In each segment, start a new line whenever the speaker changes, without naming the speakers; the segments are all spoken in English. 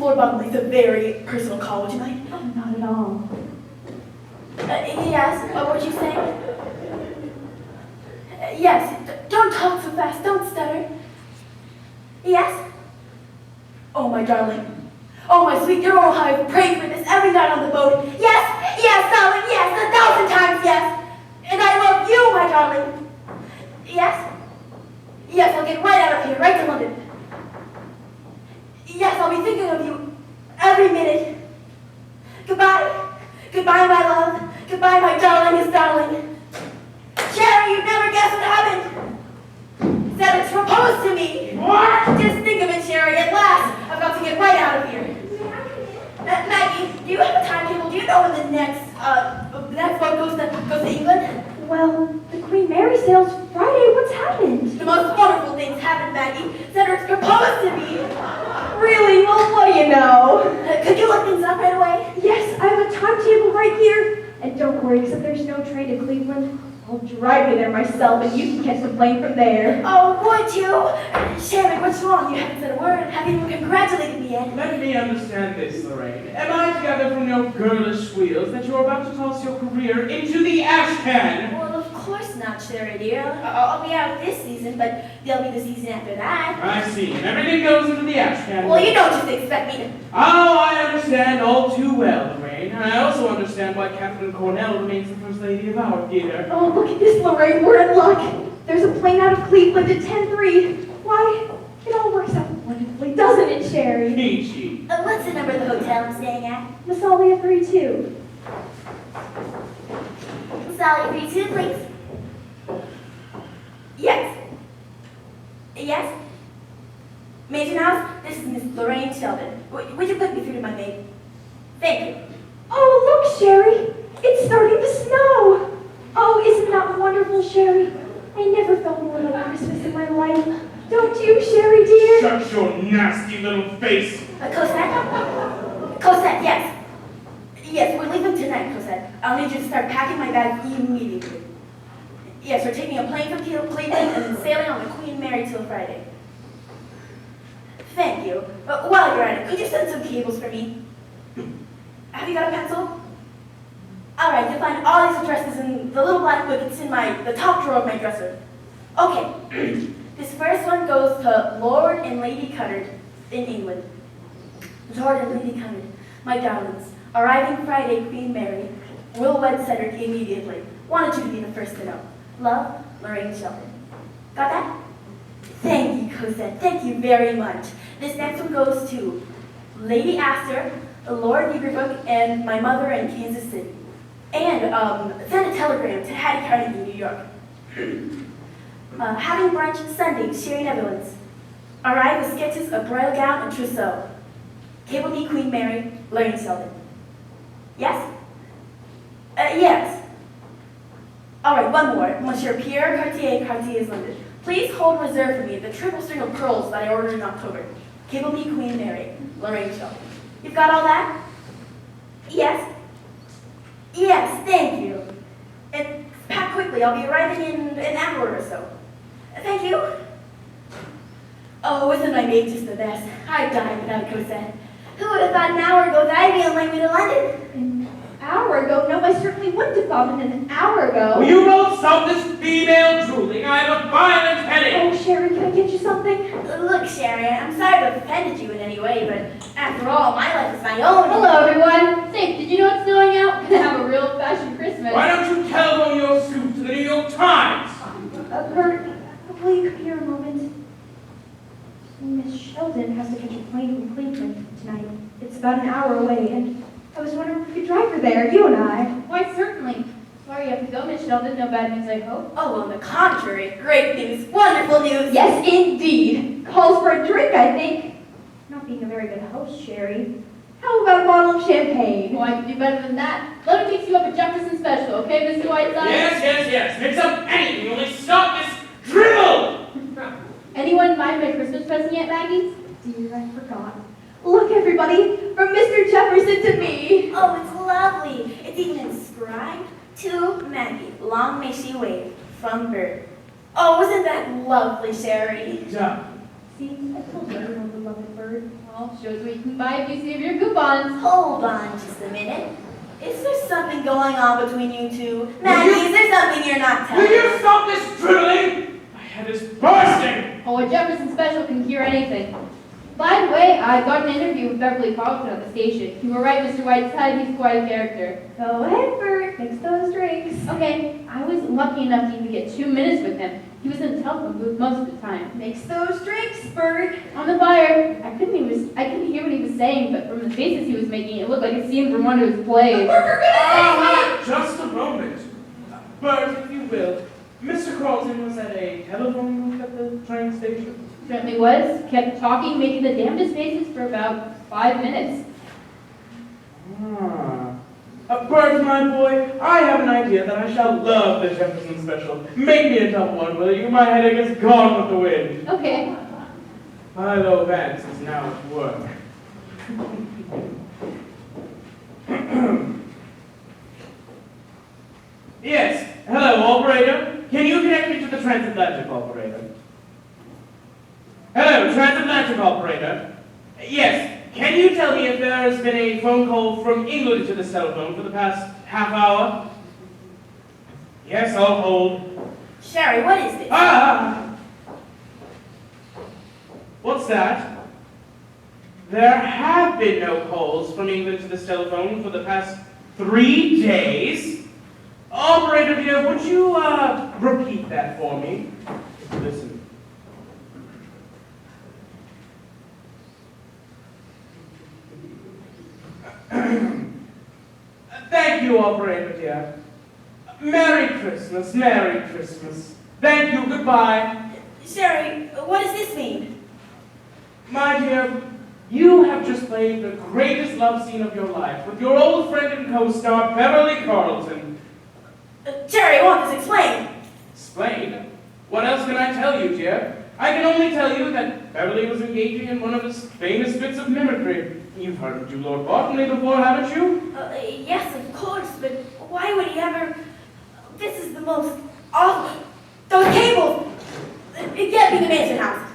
Lord Bottomley's a very personal call. Would you mind?
Oh, not at all.
Yes, what would you say? Yes, don't talk so fast, don't stutter. Yes? Oh, my darling. Oh, my sweet girl, I've prayed for this every night on the boat. Yes, yes, darling, yes, 1,000 times yes. And I love you, my darling. Yes? Yes, I'll get right out of here, right to London. Yes, I'll be thinking of you every minute. Goodbye. Goodbye, my love. Goodbye, my darlingest darling. Cherry, you'd never guess what happened. Seven's proposed to me.
What?
Just think of it, Cherry. At last, I've got to get right out of here. Maggie, do you have a timetable? Do you know when the next boat goes to England?
Well, the Queen Mary sails Friday. What's happened?
The most wonderful things happened, Maggie. Cedric's proposed to me.
Really? Well, what do you know?
Could you look things up right away?
Yes, I have a timetable right here. And don't worry, except there's no train to Cleveland. I'll drive you there myself, and you can catch the plane from there.
Oh, would you? Sherry, what's wrong? You haven't said a word. Have you even congratulated me yet?
Let me understand this, Lorraine. Am I to gather from your girlish squeals that you're about to toss your career into the ash can?
Well, of course not, Sherry, dear. I'll be out this season, but there'll be the season after that.
I see. And everything goes into the ash can.
Well, you don't just expect me to...
Oh, I understand all too well, Lorraine. And I also understand why Catherine Cornell remains the first lady of our theater.
Oh, look at this, Lorraine. We're in luck. There's a plane out of Cleveland at 10:03. Why, it all works out wonderfully, doesn't it, Sherry?
Peachy.
What's the number of the hotel I'm staying at?
Massalia 32.
Sally, 32, please. Yes. Yes? Mason House, this is Miss Lorraine Sheldon. Would you put me through to my maid? Thank you.
Oh, look, Sherry. It's starting to snow. Oh, isn't that wonderful, Sherry? I never felt more like Christmas in my life. Don't you, Sherry, dear?
Shut your nasty little face.
Cosette? Cosette, yes. Yes, we're leaving tonight, Cosette. I'll need you to start packing my bag immediately. Yes, we're taking a plane from Cleveland and then sailing on the Queen Mary till Friday. Thank you. While you're at it, could you send some cables for me? Have you got a pencil? All right, you'll find all these addresses in the little black book. It's in the top drawer of my dresser. Okay, this first one goes to Lord and Lady Cuttard in England. Lord and Lady Cuttard, my darlings, arriving Friday, Queen Mary, will wed Cedric immediately. Wanted you to be the first to know. Love, Lorraine Sheldon. Got that? Thank you, Cosette. Thank you very much. This next one goes to Lady Astor, Lord Beaverbrook, and my mother in Kansas City. And send a telegram to Hattie Carnegie, New York. Having brunch Sunday, Sherry Netherlands. Arrive with sketches of bridal gown and trousseau. Cable me Queen Mary, Lorraine Sheldon. Yes? Yes. All right, one more. Monsieur Pierre Cartier, Cartier's London. Please hold reserve for me the triple string of pearls that I ordered in October. Cable me Queen Mary, Lorraine Sheldon. You've got all that? Yes? Yes, thank you. And pack quickly. I'll be arriving in an hour or so. Thank you. Oh, isn't my maid just the best? I'd die without Cosette. Who would have thought an hour ago that I'd be on my way to London?
An hour ago? No, I certainly wouldn't have thought it an hour ago.
Will you both stop this female drooling? I have a violent headache.
Oh, Sherry, can I get you something?
Look, Sherry, I'm sorry to have offended you in any way, but after all, my life is my own.
Hello, everyone. Say, did you know it's snowing out? We're gonna have a real old-fashioned Christmas.
Why don't you telephone your scoop to the New York Times?
Bert, will you come here a moment? Miss Sheldon has to catch a plane from Cleveland tonight. It's about an hour away, and I was wondering if we could drive her there, you and I.
Why, certainly. Sorry you have to go, Miss Sheldon. No bad news, I hope.
Oh, on the contrary, great news, wonderful news.
Yes, indeed. Calls for a drink, I think. Not being a very good host, Sherry. How about a bottle of champagne?
Oh, I can do better than that. Let me fix you up a Jefferson special, okay, Mr. Whiteside?
Yes. Mix up anything. Only stop this dribble.
Anyone mind my Christmas present yet, Maggie?
Dear, I forgot. Look, everybody, from Mr. Jefferson to me.
Oh, it's lovely. It's even inscribed to Maggie. Long may she wave from Bert. Oh, isn't that lovely, Sherry?
Duh.
See, I told you everyone would love the bird.
Well, shows what you can buy if you save your coupons.
Hold on just a minute. Is there something going on between you two? Maggie, is there something you're not
Will
telling
you
me?
stop this dribbling? My head is bursting!
Oh, a Jefferson special can cure anything. By the way, I got an interview with Beverly Carlton at the station. You were right, Mr. Whiteside, he's quite a character.
Go ahead, Bert, mix those drinks.
Okay, I was lucky enough to even get 2 minutes with him. He was in the telephone booth most of the time.
Mix those drinks, Bert.
On the fire, I couldn't hear what he was saying, but from the faces he was making, it looked like a scene from one of his plays.
Just a moment. Bert, if you will. Mr. Carlton was at a telephone booth at the train station.
Certainly was. Kept talking, making the damnedest faces for about 5 minutes.
Bert, my boy, I have an idea that I shall love the Jefferson special. Make me a tough one, will you? My headache is gone with the wind.
Okay.
Philo Vance is now at work. Yes. Hello, operator. Can you connect me to the transatlantic operator? Hello, transatlantic operator. Yes. Can you tell me if there has been a phone call from England to this telephone for the past half hour? Yes, I'll hold.
Sherry, what is this?
What's that? There have been no calls from England to this telephone for the past 3 days. Operator dear, would you repeat that for me? Listen. Thank you, operator dear. Merry Christmas, Merry Christmas. Thank you, goodbye.
Sherry, what does this mean?
My dear, you have just played the greatest love scene of your life with your old friend and co-star, Beverly Carlton.
Sherry, I want this explained.
Explain? What else can I tell you, dear? I can only tell you that Beverly was engaging in one of his famous bits of mimicry. You've heard of Lord Botany before, haven't you?
Yes, of course, but why would he ever... This is the most awful... Those cables! It can't be the Mansion House.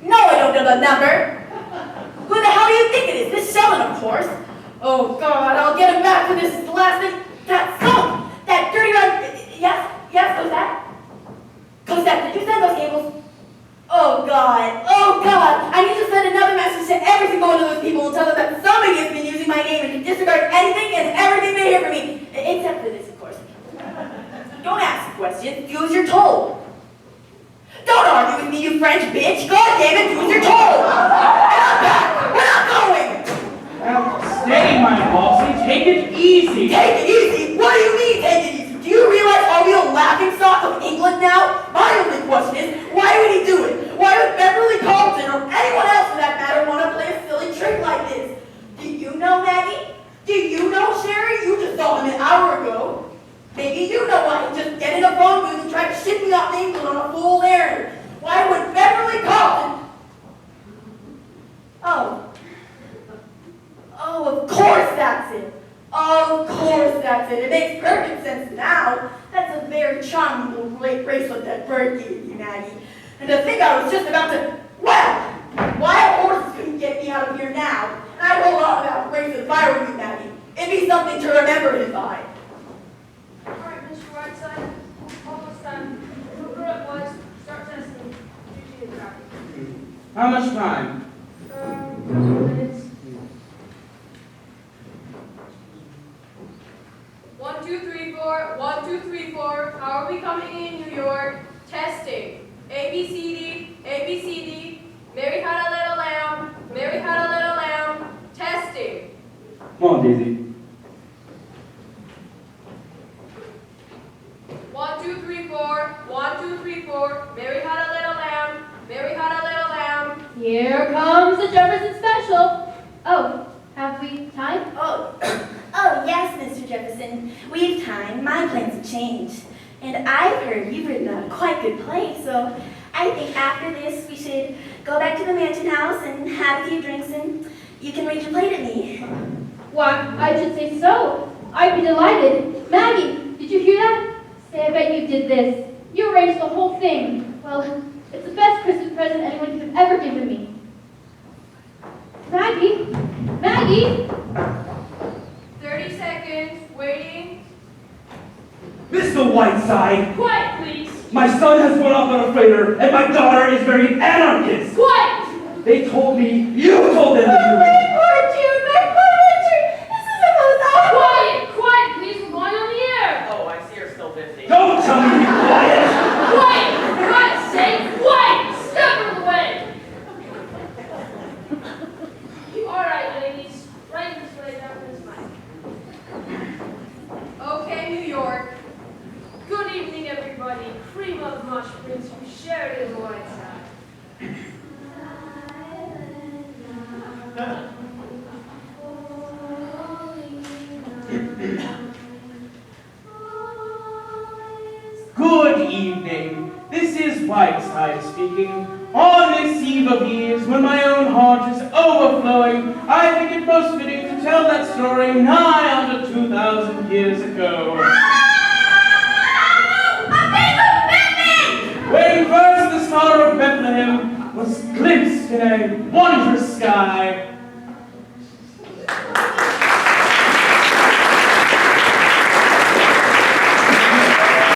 No, I don't know the number. Who the hell do you think it is? Miss Sheldon, of course. Oh, God, I'll get him back for this last thing. That song! That dirty run... Yes, Cosette, did you send those cables? Oh, God, I need to send another message to every single one of those people and tell them that somebody has been using my name and can disregard anything and everything they hear from me. Except for this, of course. Don't ask questions, do as you're told. Don't argue with me, you French bitch. God damn it, do as you're told. And I'm back. We're not going.
Now, steady, my bossy. Take it easy.
Take it easy? What do you mean, take it easy? Do you realize are we a laughing stock of England now? My only question is, why would he do it? Why would Beverly Carlton or anyone else for that matter want to play a silly trick like this? Do you know, Maggie? Do you know, Sherry? You just saw him an hour ago. Maybe you know why he just get in a phone booth and tried to ship me off to England on a fool's errand. Why would Beverly Carlton? Oh, of course that's it. Of course that's it. It makes perfect sense now. That's a very charming little bracelet that Bert gave you, Maggie. And to think I was just about to, well, wild horses couldn't get me out of here now. And I'd hold on to that bracelet if I were you, Maggie. It'd be something to remember his by.
All right, Mr. Whiteside, almost done. Whoever it was, start testing. Usually the traffic.
How much time?
Couple minutes. 1, 2, 3, 4. 1, 2, 3, 4. How are we coming in New York? Testing. A B C D. A B C D. Mary had a little lamb. Mary had a little lamb. Testing.
Come on, Daisy.
1, 2, 3, 4. 1, 2, 3, 4. Mary had a little lamb. Mary had a little lamb.
Here comes the Jefferson special. Oh, have we time?
Oh, yes, Mr. Jefferson. We've time. My plans have changed. And I've heard you've written a quite good play, so I think after this we should go back to the Mansion House and have a few drinks and you can read your play to me.
Why, I should say so. I'd be delighted. Maggie, did you hear that? Say, I bet you did this. You arranged the whole thing. Well, it's the best Christmas Christmas present anyone could have ever given me. Maggie? Maggie?
30 seconds. Waiting.
Mr. Whiteside,
Quiet, please.
my son has gone off on a freighter, and my daughter is very anarchist.
Quiet.
They told me you told them to do it.
Quiet. Quiet, please. We're going on the air.
Oh, I see you're still 50.
Don't tell me to be quiet.
Quiet. For God's sake, quiet. Step out of the way. All right, ladies. Right this way down this mic. Okay, New York. Good evening, everybody. Cream of mush prince from Sheridan Whiteside.
Good evening. This is Whiteside speaking. On this eve of eves, when my own heart is overflowing, I think it most fitting to tell that story nigh unto 2,000 years ago. When first the star of Bethlehem was glimpsed in a wondrous sky,